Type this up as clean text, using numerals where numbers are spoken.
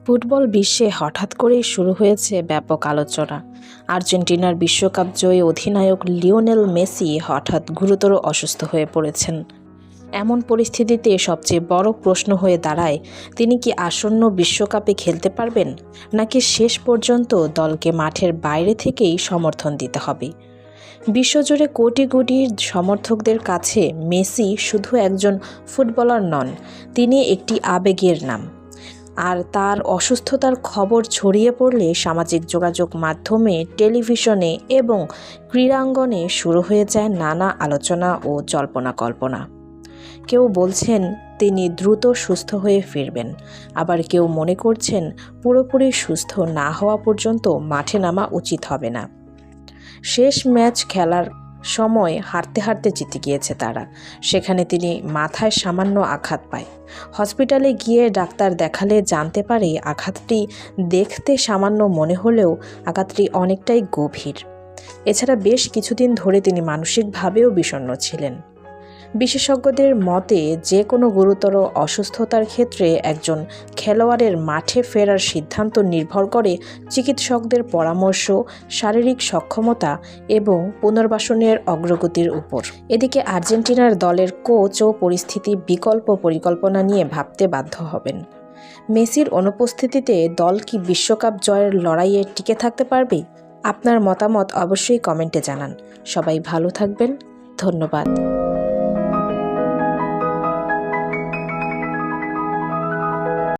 Football বিশ্বে হঠাৎ করেই শুরু হয়েছে ব্যাপক আলোচনা। আর্জেন্টিনার বিশ্বকাপ জয়ী অধিনায়ক লিওনেল মেসি হঠাৎ গুরুতর অসুস্থ হয়ে পড়েছেন। এমন পরিস্থিতিতে সবচেয়ে বড় প্রশ্ন হয়ে দাঁড়ায়, তিনি কি আসন্ন বিশ্বকাপে খেলতে পারবেন, নাকি শেষ পর্যন্ত দলকে মাঠের বাইরে থেকেই সমর্থন দিতে হবে। বিশ্বজুড়ে কোটি কোটি সমর্থকদের কাছে মেসি শুধু একজন ফুটবলার নন, তিনি একটি আবেগের নাম। আর তার অসুস্থতার খবর ছড়িয়ে পড়লে সামাজিক যোগাযোগ মাধ্যমে, টেলিভিশনে এবং ক্রীড়াঙ্গনে শুরু হয়ে যায় নানা আলোচনা ও জল্পনা কল্পনা। কেউ বলছেন তিনি দ্রুত সুস্থ হয়ে ফিরবেন, আবার কেউ মনে করছেন পুরোপুরি সুস্থ না হওয়া পর্যন্ত মাঠে নামা উচিত হবে না। শেষ ম্যাচ খেলার সময় হাঁটতে হাঁটতে জিতে গিয়েছে তারা, সেখানে তিনি মাথায় সামান্য আঘাত পায়। হসপিটালে গিয়ে ডাক্তার দেখালে জানতে পারে আঘাতটি দেখতে সামান্য মনে হলেও আঘাতটি অনেকটাই গভীর। এছাড়া বেশ কিছুদিন ধরে তিনি মানসিকভাবেও বিষণ্ণ ছিলেন। বিশেষজ্ঞদের মতে যে কোনো গুরুতর অসুস্থতার ক্ষেত্রে একজন খেলোয়াড়ের মাঠে ফেরার সিদ্ধান্ত নির্ভর করে চিকিৎসকদের পরামর্শ, শারীরিক সক্ষমতা এবং পুনর্বাসনের অগ্রগতির উপর। এদিকে আর্জেন্টিনার দলের কোচও পরিস্থিতি বিকল্প পরিকল্পনা নিয়ে ভাবতে বাধ্য হবেন। মেসির অনুপস্থিতিতে দল কি বিশ্বকাপ জয়ের লড়াইয়ে টিকে থাকতে পারবে? আপনার মতামত অবশ্যই কমেন্টে জানান। সবাই ভালো থাকবেন। ধন্যবাদ।